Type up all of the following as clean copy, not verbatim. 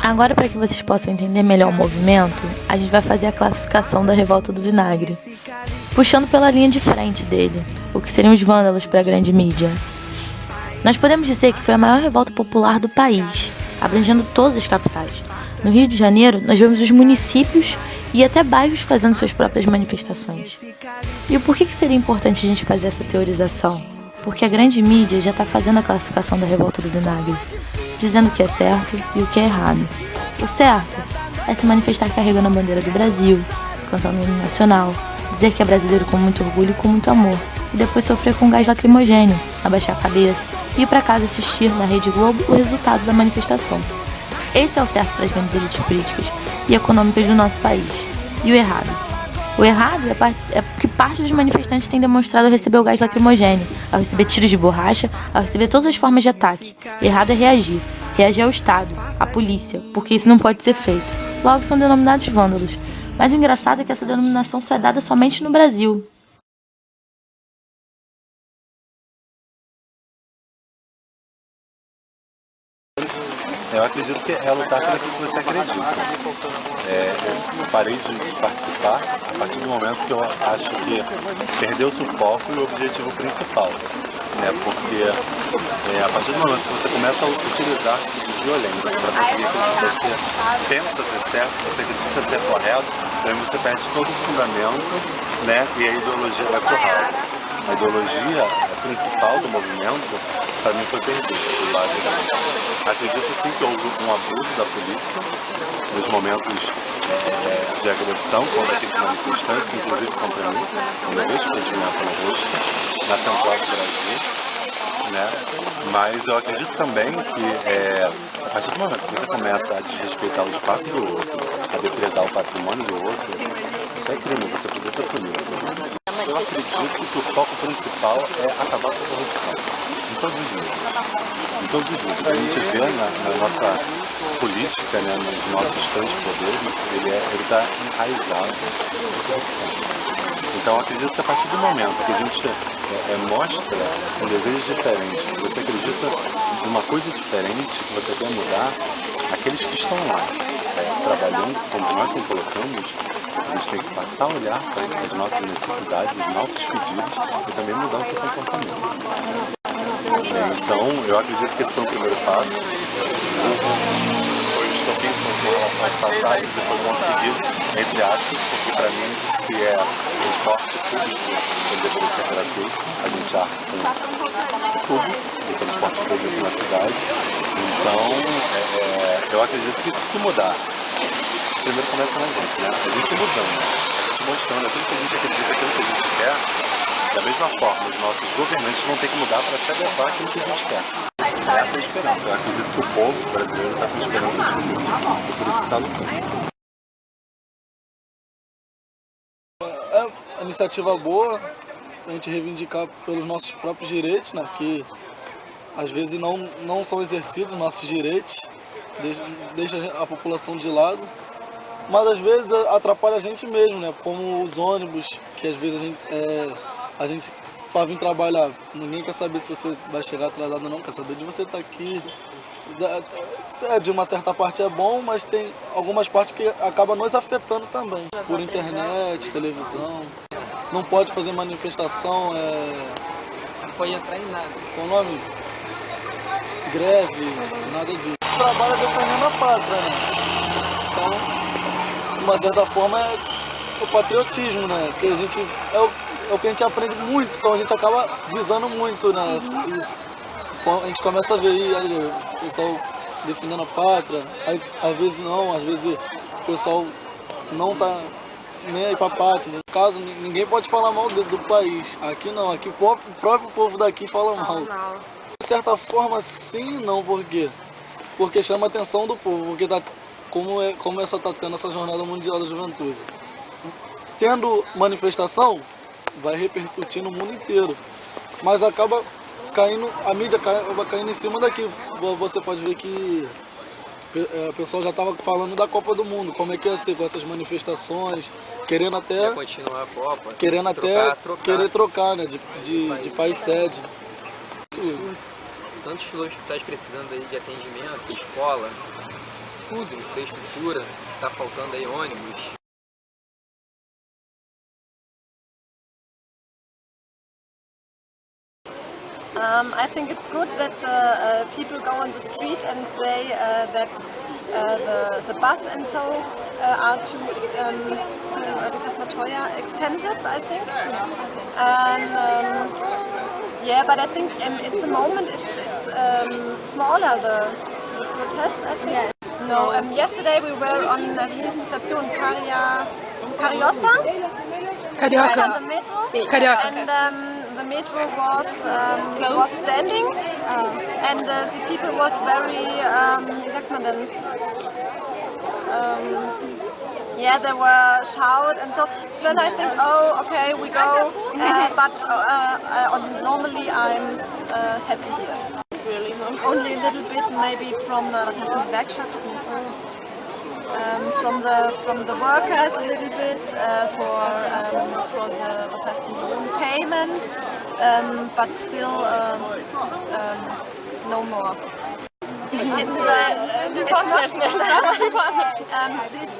Agora, para que vocês possam entender melhor o movimento, a gente vai fazer a classificação da Revolta do Vinagre, puxando pela linha de frente dele, o que seriam os vândalos para a grande mídia. Nós podemos dizer que foi a maior revolta popular do país, abrangendo todas as capitais. No Rio de Janeiro, nós vemos os municípios e até bairros fazendo suas próprias manifestações. E o porquê que seria importante a gente fazer essa teorização? Porque a grande mídia já está fazendo a classificação da Revolta do Vinagre, dizendo o que é certo e o que é errado. O certo é se manifestar carregando a bandeira do Brasil, cantando o hino nacional, dizer que é brasileiro com muito orgulho e com muito amor, e depois sofrer com gás lacrimogêneo, abaixar a cabeça e ir para casa assistir na Rede Globo o resultado da manifestação. Esse é o certo para as grandes elites políticas e econômicas do nosso país. E o errado? O errado é que parte dos manifestantes tem demonstrado ao receber o gás lacrimogêneo, ao receber tiros de borracha, ao receber todas as formas de ataque. Errado é reagir. Reagir ao Estado, à polícia, porque isso não pode ser feito. Logo são denominados vândalos. Mas o engraçado é que essa denominação só é dada somente no Brasil. Eu acredito que é lutar pelo que você acredita. Eu parei de participar a partir do momento que eu acho que perdeu-se o foco e o objetivo principal. Porque a partir do momento que você começa a utilizar-se de violência para conseguir aquilo que você pensa ser certo, você acredita ser correto, então você perde todo o fundamento, e a ideologia vai pro ralo. A ideologia principal do movimento, para mim, foi perdida. Acredito sim que houve um abuso da polícia nos momentos de agressão contra aqueles manifestantes, inclusive contra mim, quando eu vejo experimento no rosto, na Central do Brasil. Mas eu acredito também que a partir do momento que você começa a desrespeitar o espaço do outro, a depredar o patrimônio do outro, isso é crime, você precisa ser punido por isso. Eu acredito que o foco principal é acabar com a corrupção, em todos os níveis. Em todos os níveis. A gente vê na nossa política, nos nossos três poderes, ele está enraizado na corrupção. Então eu acredito que a partir do momento que a gente mostra um desejo diferente, que você acredita em uma coisa diferente, que você quer mudar, aqueles que estão lá trabalhando, como nós nos colocamos, eles têm que passar a olhar para as nossas necessidades, os nossos pedidos e também mudar o seu comportamento. Então, eu acredito que esse foi o primeiro passo. Foi o estopim com relação às passagens e foi conseguido, entre aspas, porque para mim, se é transporte público, ele deveria ser gratuito, a gente arca com tudo, o transporte público na cidade. Então, eu acredito que se mudar, primeiro começa na gente, a gente mudando, a gente mostrando aquilo que a gente acredita, aquilo que a gente quer, da mesma forma, os nossos governantes vão ter que mudar para se adequar àquilo que a gente quer. Essa é a esperança. Eu acredito que o povo brasileiro está com esperança de futuro, e por isso que está lutando. É uma iniciativa boa, a gente reivindicar pelos nossos próprios direitos, que às vezes não são exercidos nossos direitos, deixa a população de lado. Mas às vezes atrapalha a gente mesmo, como os ônibus, que às vezes a gente para vir trabalhar, ninguém quer saber se você vai chegar atrasado ou não, quer saber de você estar aqui. De uma certa parte é bom, mas tem algumas partes que acabam nos afetando também. Por internet, televisão, não pode fazer manifestação, Não pode entrar em nada. qual o nome? Greve, nada disso. A gente trabalha defendendo a pátria, Então, de uma certa forma, é o patriotismo, que a gente é o que a gente aprende muito, então a gente acaba visando muito, isso. A gente começa a ver aí o pessoal defendendo a pátria, aí, às vezes não, às vezes o pessoal não tá nem aí pra pátria. No caso, ninguém pode falar mal do país. Aqui não, aqui o próprio povo daqui fala mal. De certa forma, sim e não, por quê? Porque chama a atenção do povo, porque como essa tá tendo essa jornada mundial da juventude. Tendo manifestação, vai repercutir no mundo inteiro, mas acaba caindo, a mídia acaba caindo em cima daqui. Você pode ver que o pessoal já estava falando da Copa do Mundo, como é que ia ser com essas manifestações, querendo até continuar a Copa, querer trocar, de país sede. tantos hospitais precisando aí de atendimento, escola, tudo, infraestrutura, tá faltando aí ônibus. I think it's good that the people go on the street and say that the bus and so are too expensive, I think. And yeah, but I think at the moment it's smaller, the protest, I think. No, yesterday we were on the station Carioca, the metro, and the metro was standing, and the people was very, wie sagt man denn? Yeah, they were shout and so. Then I think, oh, okay, we go. But normally I'm happy here. Really, only a little bit, maybe from Gewerkschaften. From the workers a little bit for the payment, but still no more. She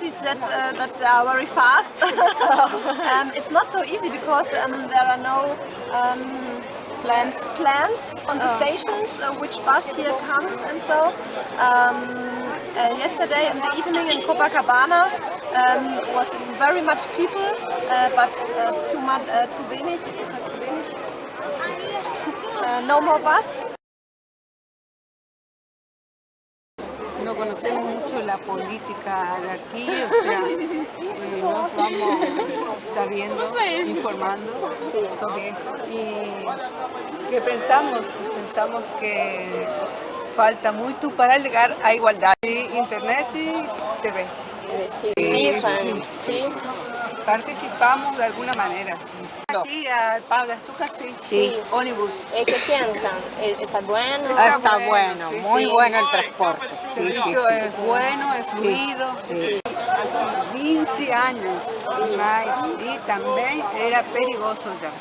said that they are very fast. It's not so easy because there are no plans on the stations, which bus here comes and so. Yesterday in the evening in Copacabana was very much people, but too wenig. No more bus. No conocemos mucho la política de aquí, o sea, nos vamos sabiendo, informando sobre eso. ¿Y qué pensamos? Pensamos que falta muito para chegar à igualdade. Internet e TV. Sí. Participamos de alguna manera, sí. Aquí al Pau de Azúcar, sí. Ónibus. ¿Qué piensan? ¿Está bueno? Está bueno, muy bueno el transporte. El servicio es bueno, es fluido. Hace 20 años mais, y también era perigoso ya.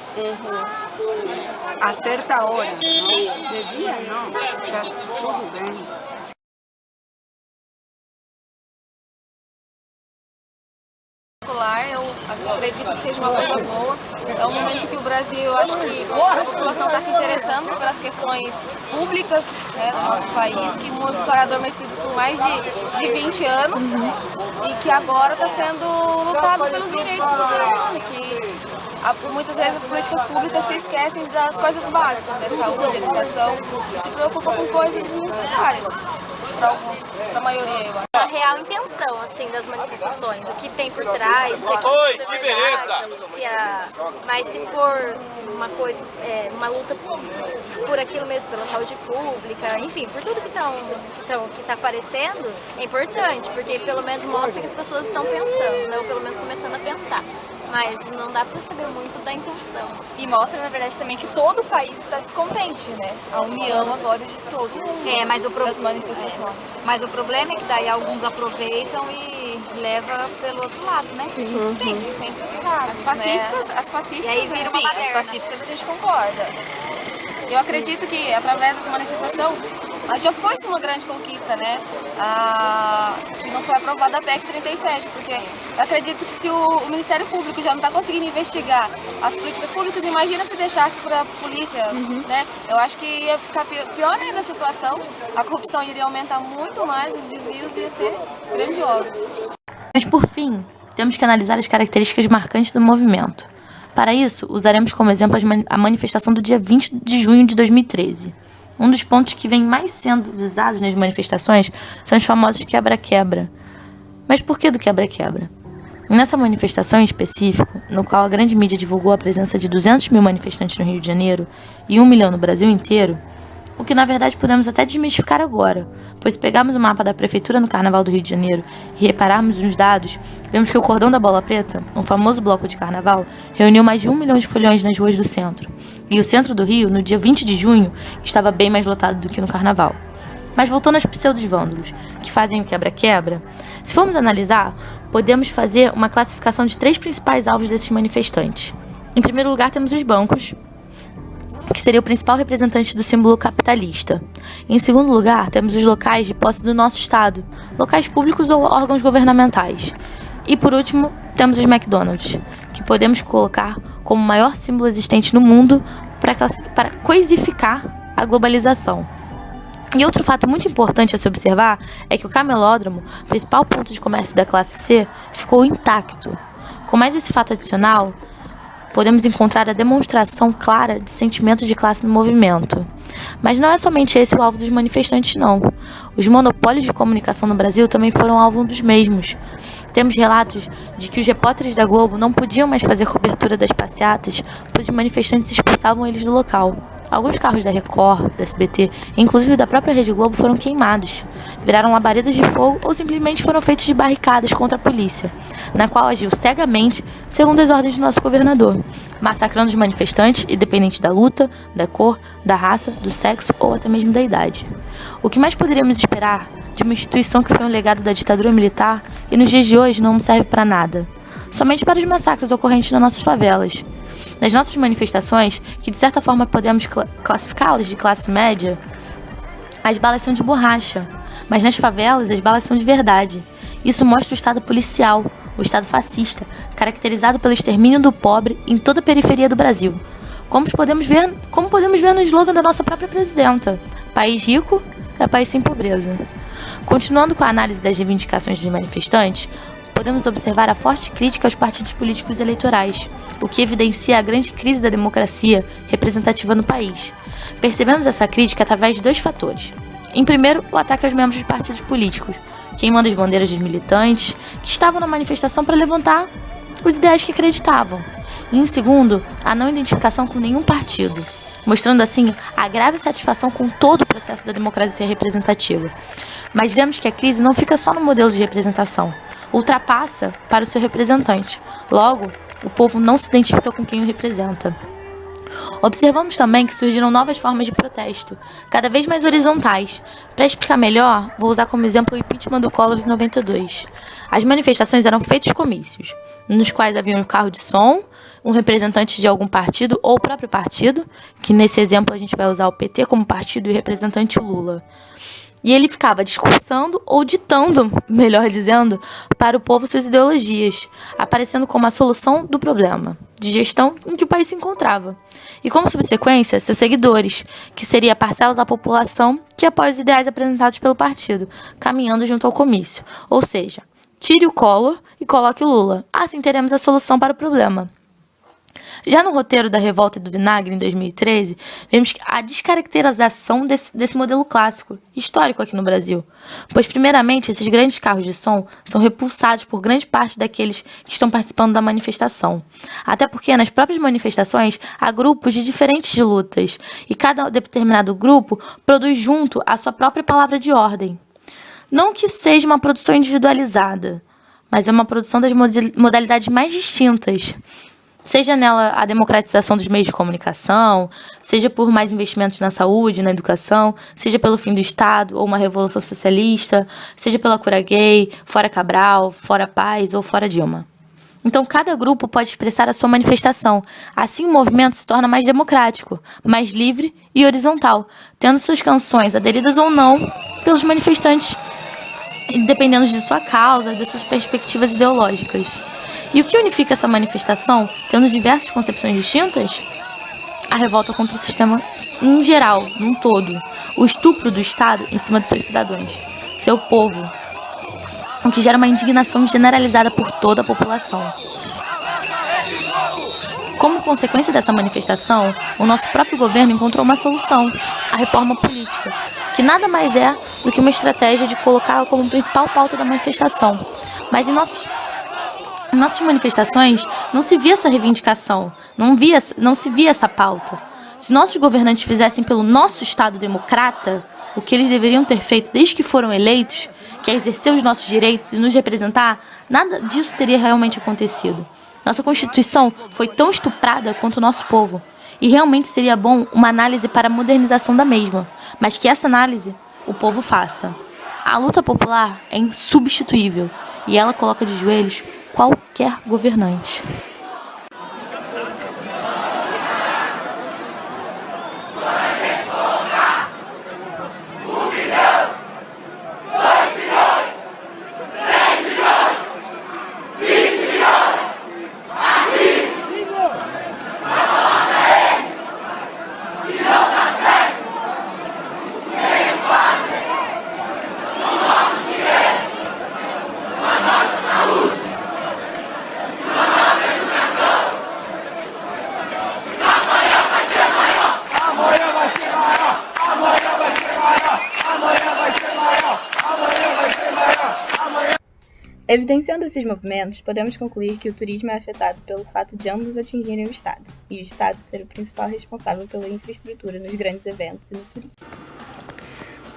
A certa hora, ¿no? De día no, está todo bien. Eu acredito que seja uma coisa boa. É um momento que o Brasil, eu acho que a população está se interessando pelas questões públicas, né, do nosso país, que foram adormecidos por mais de 20 anos e que agora está sendo lutado pelos direitos do ser humano, que muitas vezes as políticas públicas se esquecem das coisas básicas, da saúde, educação, e se preocupam com coisas desnecessárias. Para a maioria, eu acho. A real intenção, assim, das manifestações, o que tem por trás, se é tudo verdade, mas se for uma coisa, uma luta por aquilo mesmo, pela saúde pública, enfim, por tudo que está aparecendo, é importante, porque pelo menos mostra que as pessoas estão pensando, né, ou pelo menos começando a pensar. Mas não dá para saber muito da intenção. E mostra, na verdade, também que todo o país está descontente, né? A união agora de todo mundo mas das manifestações. Mas o problema é que daí alguns aproveitam e levam pelo outro lado, né? Sim, tem sempre os casos, As pacíficas, e aí vira uma baderna. As pacíficas a gente concorda. Eu acredito que, através dessa manifestação, já foi uma grande conquista, né? Que não foi aprovada a PEC 37, porque eu acredito que se o Ministério Público já não está conseguindo investigar as políticas públicas, imagina se deixasse para a polícia, né? Eu acho que ia ficar pior ainda a situação, a corrupção iria aumentar muito mais, os desvios iam ser grandiosos. Mas por fim, temos que analisar as características marcantes do movimento. Para isso, usaremos como exemplo a manifestação do dia 20 de junho de 2013. Um dos pontos que vem mais sendo visados nas manifestações são os famosos quebra-quebra. Mas por que do quebra-quebra? Nessa manifestação em específico, no qual a grande mídia divulgou a presença de 200 mil manifestantes no Rio de Janeiro e 1 milhão no Brasil inteiro, o que na verdade podemos até desmistificar agora, pois se pegarmos o mapa da Prefeitura no Carnaval do Rio de Janeiro e repararmos nos dados, vemos que o Cordão da Bola Preta, um famoso bloco de carnaval, reuniu mais de 1 milhão de foliões nas ruas do centro. E o centro do Rio, no dia 20 de junho, estava bem mais lotado do que no Carnaval. Mas voltando aos pseudos-vândalos, que fazem o quebra-quebra, se formos analisar, podemos fazer uma classificação de 3 principais alvos desses manifestantes. Em primeiro lugar, temos os bancos, que seria o principal representante do símbolo capitalista. Em segundo lugar, temos os locais de posse do nosso estado, locais públicos ou órgãos governamentais. E por último, temos os McDonald's, que podemos colocar como o maior símbolo existente no mundo para coisificar a globalização. E outro fato muito importante a se observar é que o camelódromo, principal ponto de comércio da classe C, ficou intacto. Com mais esse fato adicional, podemos encontrar a demonstração clara de sentimento de classe no movimento. Mas não é somente esse o alvo dos manifestantes, não. Os monopólios de comunicação no Brasil também foram alvo dos mesmos. Temos relatos de que os repórteres da Globo não podiam mais fazer cobertura das passeatas, pois os manifestantes expulsavam eles do local. Alguns carros da Record, da SBT, inclusive da própria Rede Globo, foram queimados, viraram labaredas de fogo ou simplesmente foram feitos de barricadas contra a polícia, na qual agiu cegamente, segundo as ordens do nosso governador, massacrando os manifestantes, independente da luta, da cor, da raça, do sexo ou até mesmo da idade. O que mais poderíamos esperar de uma instituição que foi um legado da ditadura militar e nos dias de hoje não serve para nada, somente para os massacres ocorrentes nas nossas favelas. Nas nossas manifestações, que de certa forma podemos classificá-las de classe média, as balas são de borracha, mas nas favelas as balas são de verdade. Isso mostra o estado policial, o estado fascista, caracterizado pelo extermínio do pobre em toda a periferia do Brasil. Como podemos ver no slogan da nossa própria presidenta: país rico é país sem pobreza. Continuando com a análise das reivindicações dos manifestantes, podemos observar a forte crítica aos partidos políticos eleitorais, o que evidencia a grande crise da democracia representativa no país. Percebemos essa crítica através de dois fatores. Em primeiro, o ataque aos membros dos partidos políticos, queimando as bandeiras dos militantes que estavam na manifestação para levantar os ideais que acreditavam. E em segundo, a não identificação com nenhum partido, mostrando assim a grave satisfação com todo o processo da democracia representativa. Mas vemos que a crise não fica só no modelo de representação, ultrapassa para o seu representante. Logo, o povo não se identifica com quem o representa. Observamos também que surgiram novas formas de protesto, cada vez mais horizontais. Para explicar melhor, vou usar como exemplo o impeachment do Collor em 92. As manifestações eram feitos comícios, nos quais havia um carro de som, um representante de algum partido ou o próprio partido, que nesse exemplo a gente vai usar o PT como partido e o representante Lula. E ele ficava discursando ou ditando, melhor dizendo, para o povo suas ideologias, aparecendo como a solução do problema de gestão em que o país se encontrava. E como subsequência, seus seguidores, que seria a parcela da população que apoia os ideais apresentados pelo partido, caminhando junto ao comício. Ou seja, tire o Collor e coloque o Lula. Assim teremos a solução para o problema. Já no roteiro da Revolta do Vinagre, em 2013, vemos a descaracterização desse modelo clássico, histórico aqui no Brasil. Pois, primeiramente, esses grandes carros de som são repulsados por grande parte daqueles que estão participando da manifestação. Até porque, nas próprias manifestações, há grupos de diferentes lutas, e cada determinado grupo produz junto a sua própria palavra de ordem. Não que seja uma produção individualizada, mas é uma produção das modalidades mais distintas. Seja nela a democratização dos meios de comunicação, seja por mais investimentos na saúde, na educação, seja pelo fim do Estado ou uma revolução socialista, seja pela cura gay, fora Cabral, fora Paz ou fora Dilma. Então, cada grupo pode expressar a sua manifestação. Assim, o movimento se torna mais democrático, mais livre e horizontal, tendo suas canções aderidas ou não pelos manifestantes, dependendo de sua causa, de suas perspectivas ideológicas. E o que unifica essa manifestação, tendo diversas concepções distintas? A revolta contra o sistema em geral, num todo. O estupro do Estado em cima de seus cidadãos, seu povo. O que gera uma indignação generalizada por toda a população. Como consequência dessa manifestação, o nosso próprio governo encontrou uma solução, a reforma política, que nada mais é do que uma estratégia de colocá-la como principal pauta da manifestação. Mas em nossas manifestações não se via essa reivindicação, não se via essa pauta. Se nossos governantes fizessem pelo nosso Estado democrata o que eles deveriam ter feito desde que foram eleitos, que é exercer os nossos direitos e nos representar, nada disso teria realmente acontecido. Nossa Constituição foi tão estuprada quanto o nosso povo, e realmente seria bom uma análise para a modernização da mesma, mas que essa análise o povo faça. A luta popular é insubstituível, e ela coloca de joelhos qualquer governante. Evidenciando esses movimentos, podemos concluir que o turismo é afetado pelo fato de ambos atingirem o Estado, e o Estado ser o principal responsável pela infraestrutura nos grandes eventos e no turismo.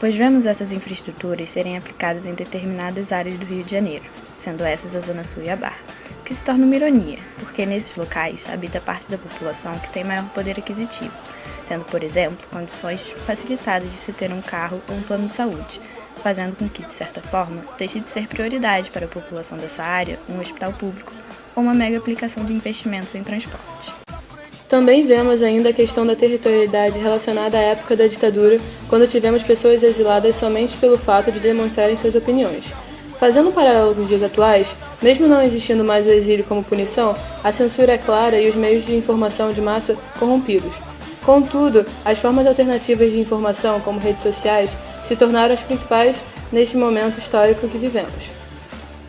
Pois vemos essas infraestruturas serem aplicadas em determinadas áreas do Rio de Janeiro, sendo essas a Zona Sul e a Barra, o que se torna uma ironia, porque nesses locais habita parte da população que tem maior poder aquisitivo, tendo, por exemplo, condições facilitadas de se ter um carro ou um plano de saúde, fazendo com que, de certa forma, deixe de ser prioridade para a população dessa área um hospital público ou uma mega aplicação de investimentos em transporte. Também vemos ainda a questão da territorialidade relacionada à época da ditadura, quando tivemos pessoas exiladas somente pelo fato de demonstrarem suas opiniões. Fazendo um paralelo com os dias atuais, mesmo não existindo mais o exílio como punição, a censura é clara e os meios de informação de massa corrompidos. Contudo, as formas alternativas de informação, como redes sociais, se tornaram as principais neste momento histórico que vivemos.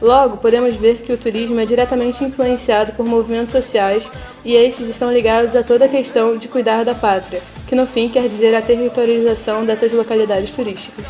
Logo, podemos ver que o turismo é diretamente influenciado por movimentos sociais e estes estão ligados a toda a questão de cuidar da pátria, que no fim quer dizer a territorialização dessas localidades turísticas.